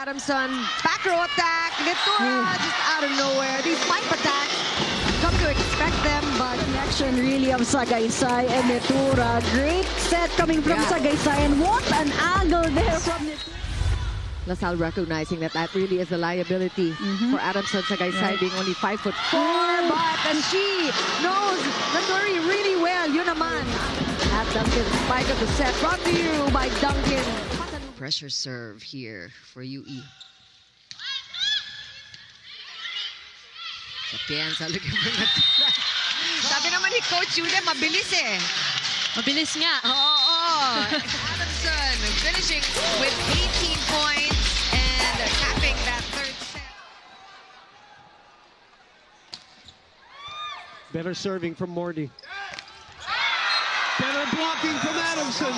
Adamson, back row attack, Nitura just out of nowhere. These pipe attacks, come to expect them, but connection really of Sagaysay and Nitura. Great set coming from Sagaysay, and what an angle there from Nitura. Lassal recognizing that that really is a liability for Adamson Sagaysay being only 5'4", but she knows Naturi really well. Yun naman. At Duncan, spike of the set, brought to you by Duncan. Pressure serve here for UE. Sapienza, looking for Natura. Sabi naman ni Coach Jude, mabilis eh. Mabilis nga. Oo. Adamson finishing with 18 points and capping that third set. Better serving from Morty. Better blocking from Adamson.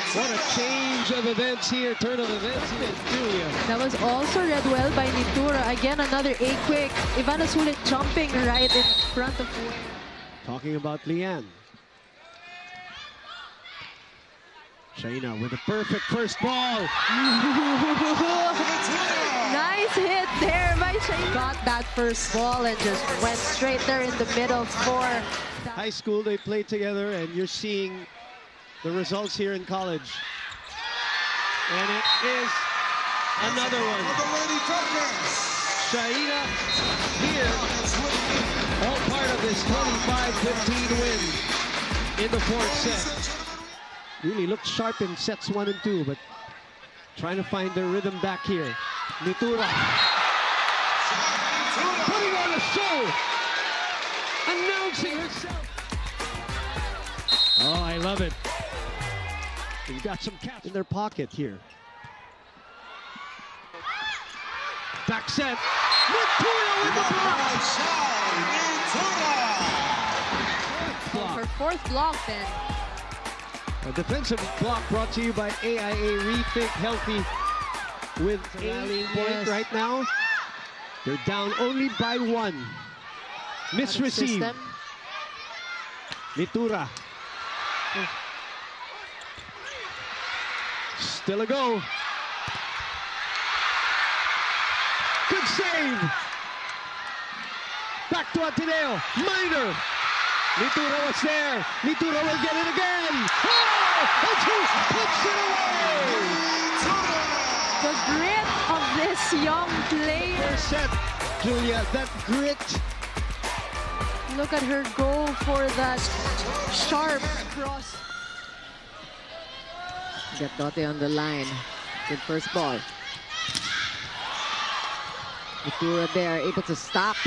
What a change of events here, turn of events here, Julia. That was also read well by Nitura. Again, another A-quick. Ivana Sulit jumping right in front of her. Talking about Leanne. Shaina with a perfect first ball. Nice hit there by Shaina. Got that first ball and just went straight there in the middle for high school. They played together, and you're seeing the results here in college. And it is another one. Shaina here, all part of this 25-15 win in the fourth set. Really looked sharp in sets 1 and 2, but trying to find their rhythm back here. Nitura putting on a show, announcing herself. Oh, I love it. They've got some cats in their pocket here. Back set. Nitura with the block. her fourth block then. A defensive block brought to you by AIA Rethink Healthy with a point right now. They're down only by 1. Misreceived. Nitura. Still a go. Good save. Back to Ateneo. Minor. Nitura was there. Nitura will get it again. Oh! And she puts it away. The grit of this young player. First set, Julia, that grit. Look at her go for that sharp cross. Get Dote on the line. Good first ball. Nitura there, able to stop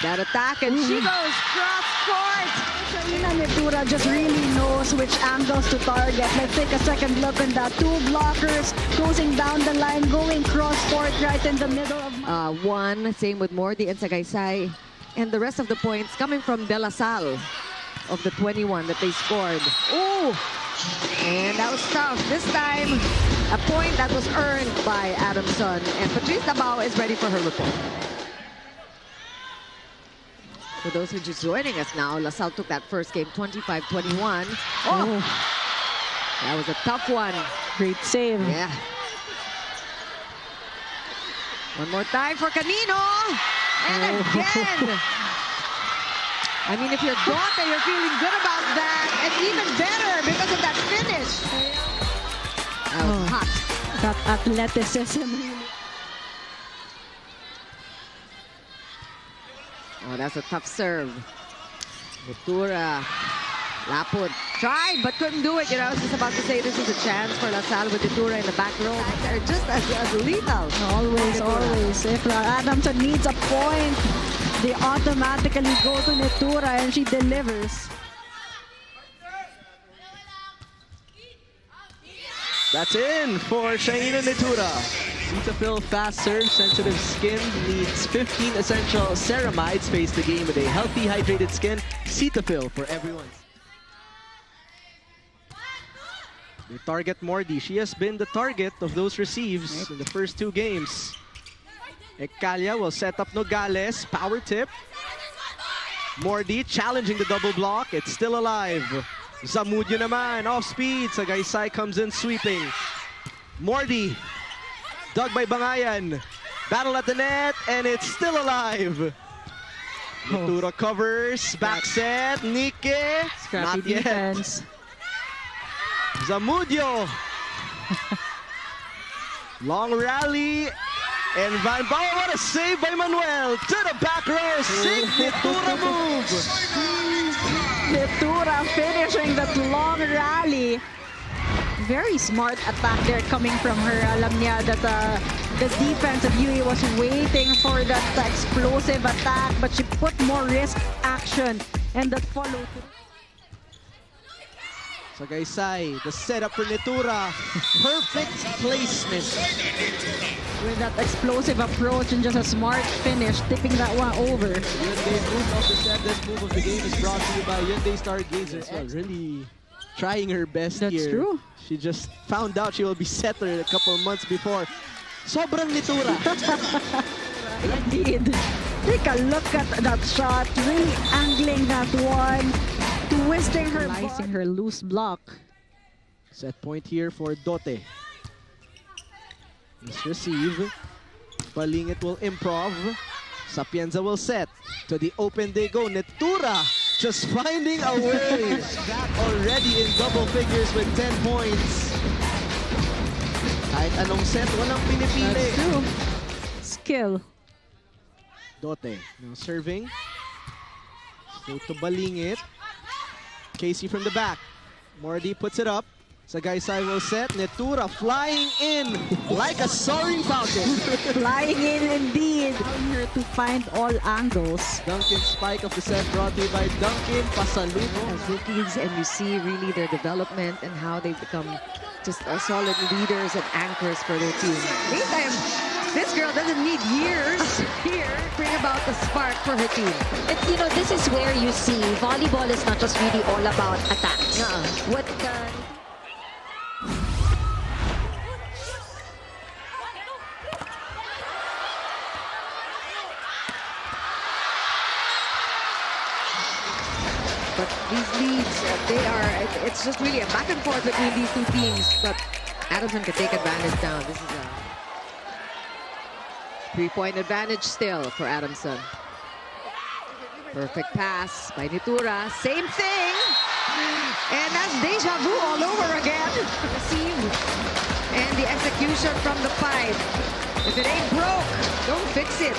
that attack, and she goes cross court. Shaina Nitura just really knows which angles to target. Let's take a second look at that. 2 blockers closing down the line, going cross court right in the middle of... One, same with Morty and Sagaysay. And the rest of the points coming from De La Salle of the 21 that they scored. Ooh! And that was tough. This time, a point that was earned by Adamson. And Patrice Dabao is ready for her report. For those who are just joining us now, Lassal took that first game 25-21. Oh! That was a tough one. Great save. Yeah. One more time for Canino. And again. I mean, if you're Dote, you're feeling good about that. And even better because of that finish. That was hot. That athleticism. Oh, that's a tough serve. Nitura. Lapud tried but couldn't do it. You know, I was just about to say this is a chance for Lassal with Nitura in the back row. They're just as lethal. Always, always. If Adamson needs a point, they automatically go to Nitura and she delivers. That's in for Shaina Nitura. Cetaphil fast serve, sensitive skin, needs 15 essential ceramides. Face the game with a healthy, hydrated skin. Cetaphil for everyone. They target Mordi. She has been the target of those receives in the first 2 games. Ekalia will set up Nogales. Power tip. Mordi challenging the double block. It's still alive. Zamudio naman, off speed. Sagaysay comes in sweeping. Mordi dug by Bangayan. Battle at the net, and it's still alive. Nitura covers, back set, Nike, Scrappy not yet. defense. Zamudio. Long rally, and Van Bao, what a save by Manuel. To the back row, sick Nitura move. Nitura finishing that long rally. Very smart attack there coming from her. Alam niya that the defense of UE was waiting for that explosive attack, but she put more risk action and that follow through. Sagaysay, the setup for Nitura. Perfect placement. With that explosive approach and just a smart finish, tipping that one over. Hyundai's move of the set, this move of the game is brought to you by Hyundai Stargazer as well. Really trying her best here. That's true. She just found out she will be setter a couple of months before. Sobrang Nitura. Indeed. Take a look at that shot, really angling that one, twisting her, slicing her loose block. Set point here for Dote. Let's receive. Balingit will improv. Sapienza will set. To the open they go. Nitura just finding a way. That already in double figures with 10 points. Kahit anong set, walang pinipili. That's true. Skill. Dote now serving. Straight to Balingit. Casey from the back. Mordi puts it up. Sagaysay will set. Nitura flying in like a soaring falcon. Flying in indeed. Down here to find all angles. Duncan spike of the set brought to you by Duncan Pasaluno. As rookies, and you see really their development and how they've become just solid leaders and anchors for their team. Meantime, this girl doesn't need years here to bring about the spark for her team. It's, you know, this is where you see volleyball is not just really all about attacks. What But these leads, it's just really a back and forth between these two teams. But Adamson can take advantage now. This is a 3-point advantage still for Adamson. Perfect pass by Nitura. Same thing. And that's deja vu all over again. Receive. And the execution from the 5. If it ain't broke, don't fix it.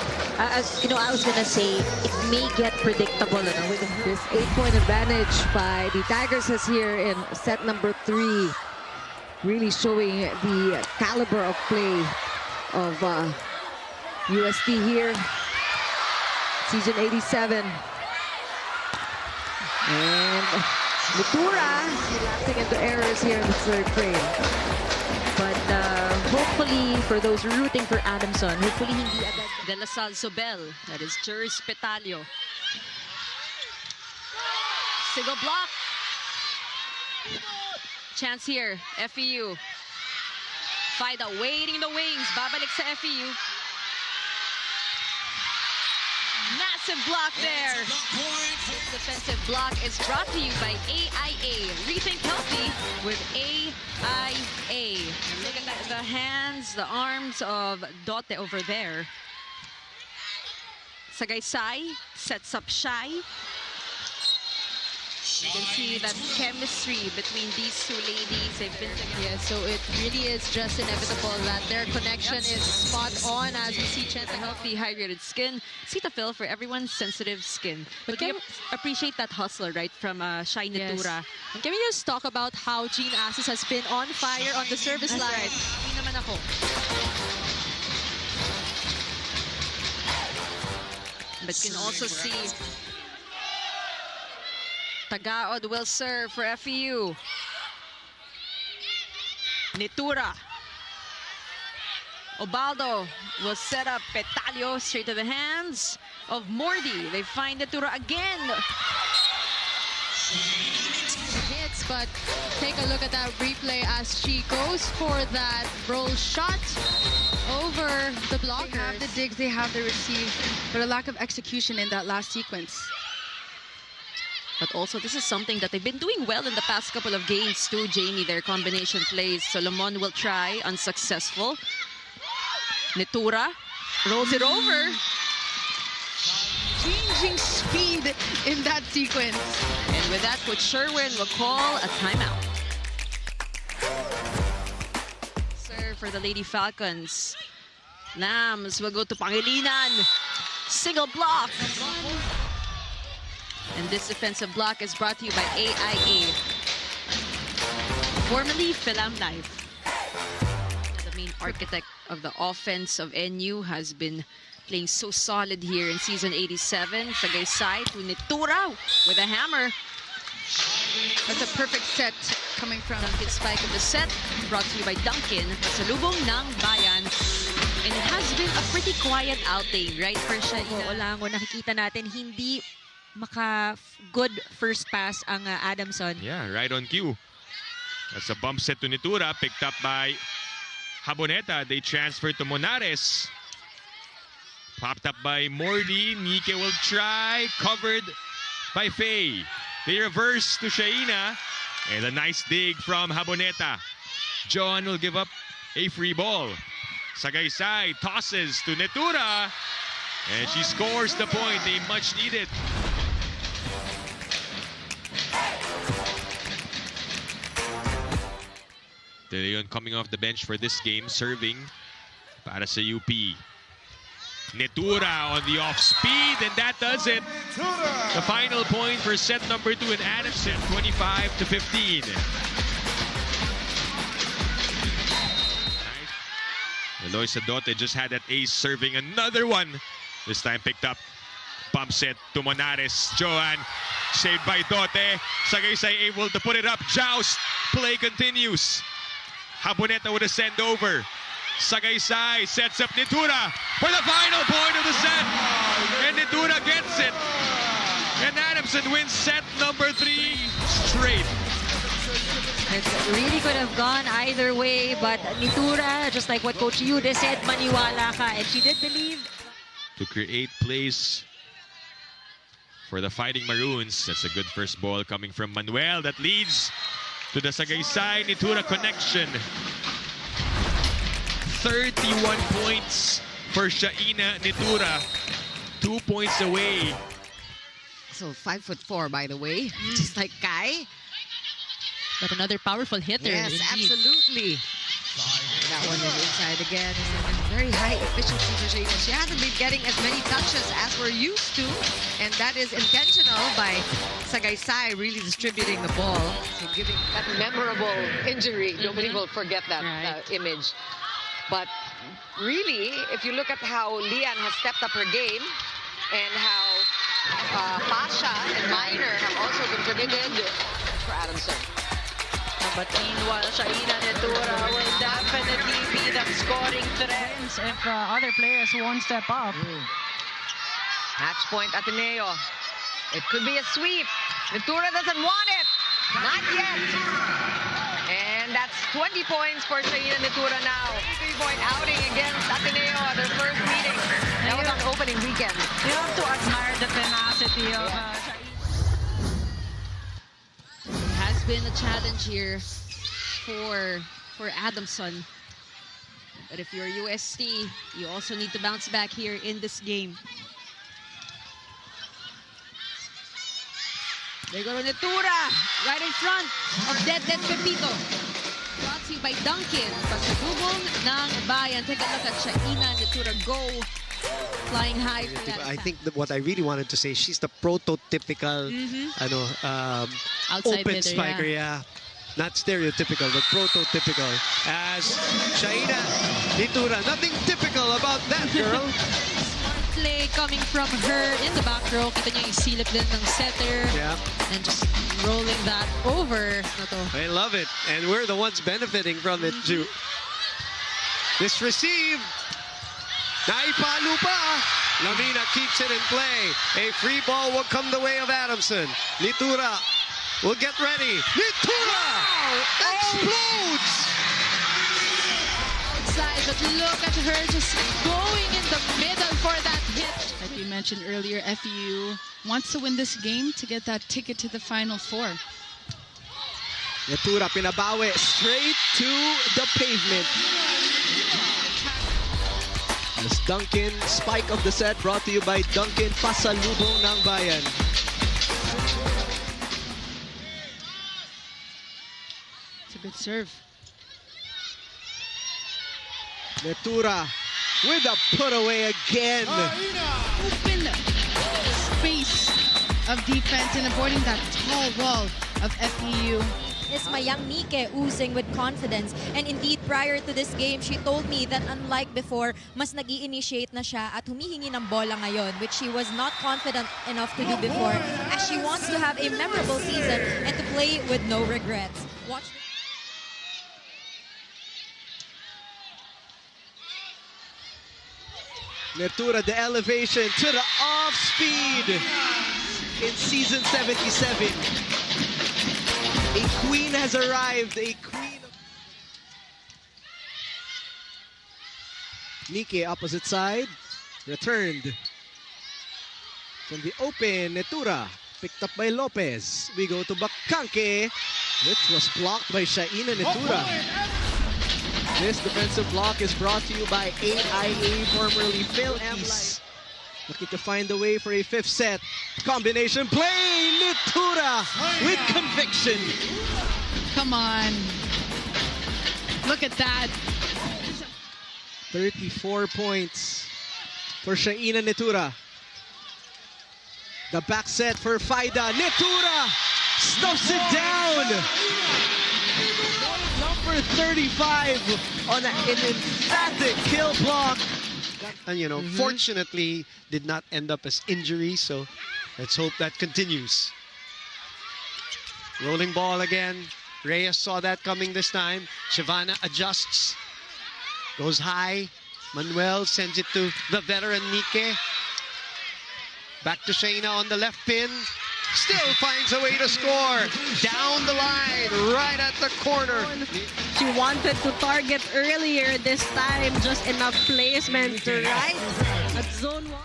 you know, I was gonna say it may get predictable with This 8-point advantage by the Tigers is here in set number 3. Really showing the caliber of play of UST here. Season 87. And Nitura lapsing into errors here in the 3rd frame. But hopefully, for those rooting for Adamson, hopefully hindi agad de Lassal Sobel. That is Jers Petalio. Single block. Chance here, FEU. Faida waiting in the wings. Babalik sa FEU. Massive block there. This defensive block is brought to you by AIA. Rethink healthy with AIA. Look at the hands, the arms of Dote over there. Sagaysay sets up Shy. You can see that chemistry between these two ladies. They've been together. Yeah, so it really is just inevitable that their connection is spot on as we see Chance A healthy, hydrated skin. Cetaphil for everyone's sensitive skin. But we appreciate that hustle, right, from Shaina Nitura. And can we just talk about how Jean Assis has been on fire on the service line? Right. Hindi naman ako. But you can also see Tagaod will serve for FEU. Nitura. Obaldo will set up Petalio straight to the hands of Mordi. They find Nitura again. Hits, but take a look at that replay as she goes for that roll shot over the blockers. They have the digs, they have the receive, but a lack of execution in that last sequence. But also, this is something that they've been doing well in the past couple of games too, Jamie. Their combination plays. Solomon will try, unsuccessful. Nitura rolls it over. Changing speed in that sequence. And with that, Coach Sherwin will call a timeout. Serve for the Lady Falcons. Lambs will go to Pangilinan. Single block. And this defensive block is brought to you by AIA. Formerly Film Live. The main architect of the offense of NU has been playing so solid here in season 87. Tagaysay to Nitura with a hammer. That's a perfect set coming from Duncan spike of the set, brought to you by Duncan. Pasalubong ng Bayan. And it has been a pretty quiet outing, right, for Shaina? Olango, nakikita natin hindi good first pass ang Adamson. Yeah, right on cue. That's a bump set to Nitura, picked up by Haboneta. They transfer to Monares. Popped up by Mordi. Nike will try. Covered by Faye. They reverse to Shaina. And a nice dig from Haboneta. John will give up a free ball. Tagaysay tosses to Nitura. And she scores the point. They much needed. De Leon coming off the bench for this game, serving para sa UP. Nitura on the off speed, and that does it. The final point for set number 2 in Adamson, 25-15. Eloisa Dote just had that ace, serving another one. This time picked up. Pump set to Monares. Joan saved by Dote. Tagaysay able to put it up. Joust. Play continues. Haboneta with a send over. Tagaysay sets up Nitura for the final point of the set. And Nitura gets it. And Adamson wins set number 3 straight. It really could have gone either way, but Nitura, just like what Coach Yude said, maniwala ka, and she did believe. To create plays for the Fighting Maroons. That's a good first ball coming from Manuel that leads to the Tagaysay Nitura connection. 31 points for Shaina Nitura. 2 points away. So 5'4", by the way, just like Kai. But another powerful hitter. Yes, indeed. absolutely. That one is inside again. Very high efficiency for Shaina. She hasn't been getting as many touches as we're used to, and that is intentional by Tagaysay really distributing the ball. So giving that memorable injury. Nobody will forget that image. But really, if you look at how Lian has stepped up her game and how Pasha and Minor have also contributed for Adamson. But meanwhile, Shaina Nitura will definitely be the scoring threat. If other players won't step up. Match point Ateneo. It could be a sweep. Nitura doesn't want it. Not yet. And that's 20 points for Shaina Nitura now. 3-point outing against Ateneo at their first meeting. That was on opening weekend. You have to admire the tenacity of It has been a challenge here for Adamson. But if you're UST, you also need to bounce back here in this game. There go Nitura, right in front of Dead Pepito. Brought to you by Duncan. Pasalubong ng Bayan. Take a look at Shaina Nitura go. Flying high for that. I think that what I really wanted to say, she's the prototypical outside open hitter, spiker, yeah. Not stereotypical, but prototypical. As Shaina Nitura, nothing typical about that girl. Play coming from her in the back row. Kita niyo yung silip din ng setter. Yeah. And just rolling that over. I love it. And we're the ones benefiting from it too. This receive. Naipalo pa. Lamina keeps it in play. A free ball will come the way of Adamson. Nitura will get ready. Nitura explodes. outside, but look at her just going in the middle for that hit. Like you mentioned earlier, FEU wants to win this game to get that ticket to the Final Four. Nitura pinabawi straight to the pavement. As Duncan, spike of the set brought to you by Duncan, pasalubong ng bayan. It's a good serve. Nitura with a put away again. Open space of defense and avoiding that tall wall of FEU. Is my young Nike oozing with confidence. And indeed, prior to this game, she told me that unlike before, mas nag-i-initiate na siya at humihingi ng bola ngayon, which she was not confident enough to do before, as she wants to have a memorable season and to play with no regrets. Watch this. Nitura, the elevation to the off speed in season 77. A queen has arrived, a queen. Nike, opposite side, returned from the open. Nitura, picked up by Lopez. We go to Bakanke, which was blocked by Shaina Nitura. This defensive block is brought to you by AIA, formerly Phil Emlis. Looking to find a way for a fifth set. Combination play, Nitura with conviction. Come on. Look at that. 34 points for Shaina Nitura. The back set for Faida. Nitura stuffs it down. Number 35 on an emphatic kill block. And you know, fortunately, did not end up as injury, so let's hope that continues. Rolling ball again. Reyes saw that coming this time. Shivana adjusts. Goes high. Manuel sends it to the veteran Nike. Back to Shaina on the left pin. Still finds a way to score. Down the line, right at the corner. She wanted to target earlier this time, just enough placement to right at zone 1.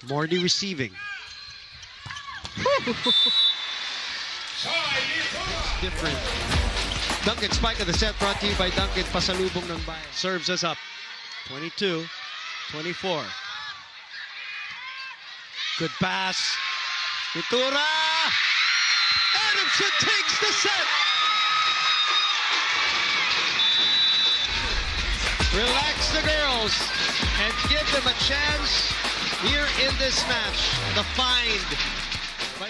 Morty receiving. Different. Duncan, spike of the set brought to you by Duncan, pasalubong ng bayan. Serves us up. 22-24. Good pass. Nitura! Adamson takes the set! Relax the girls and give them a chance here in this match. The find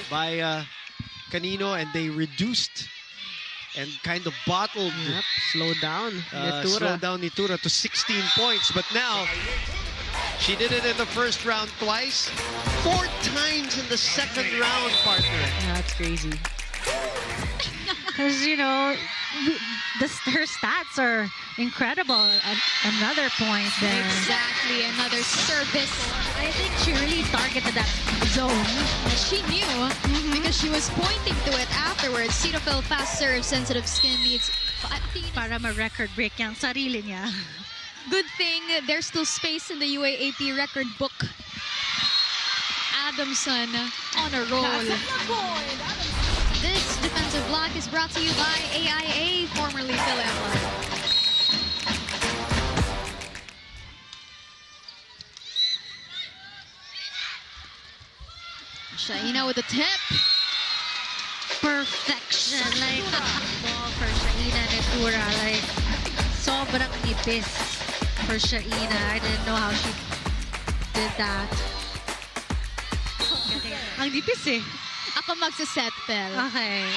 by Canino, and they reduced and kind of bottled. Yep, slow down Nitura. Slow down Nitura to 16 points, but now she did it in the first round twice, 4 times in the second round, partner. Yeah, that's crazy. Because, you know, her stats are incredible. Another point there. Exactly, another service. I think she really targeted that zone. She knew because she was pointing to it afterwards. Cetaphil fast serve, sensitive skin needs. Para ma-record break yung sarili niya. Good thing there's still space in the UAAP record book. Adamson on a roll. This defensive block is brought to you by AIA, formerly Phil Emlis. Shaina with the tip. Perfection. Like, ball for Shaina Nitura. Like, sobrang nipis for Shaina. I didn't know how she did that. Ang nipis eh. Ako magsaset, Phil. Okay.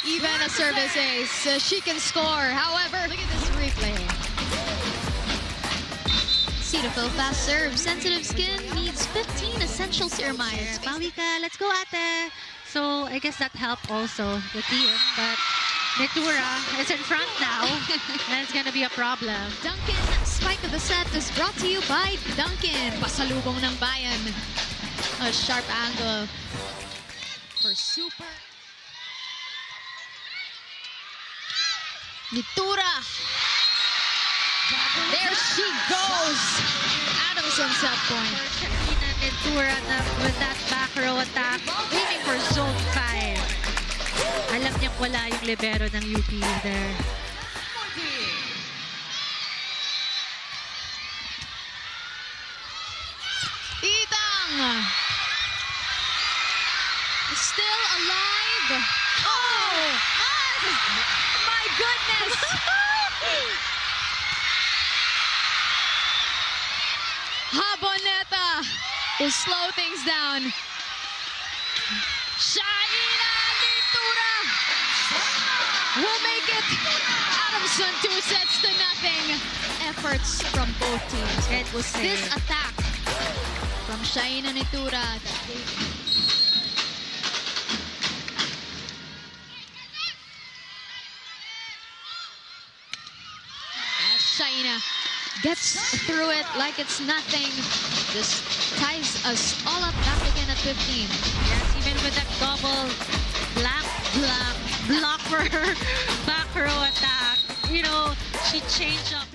Even a service ace, she can score. However, look at this replay. Cetaphil fast serve, sensitive skin needs 15 essential ceramides. Bawi ka, let's go ate. So I guess that helped also the team, but Nitura is in front now, and it's gonna be a problem. Duncan, spike of the set is brought to you by Duncan. Pasalubong ng bayan. A sharp angle for super. Nitura. There she goes. Adamson set point. Shaina Nitura with that back row attack, aiming for zone 5. Alam niyang wala yung libero ng UP there. Itang! Still alive. Oh! My goodness! Haboneta will slow things down. Shaina Nitura will make it. Adamson 2-0. Efforts from both teams. It was this attack from Shaina Nitura that as Shaina gets through it like it's nothing, just ties us all up back again at 15. Yes, even with that double block for her back row attack, you know, she changed up.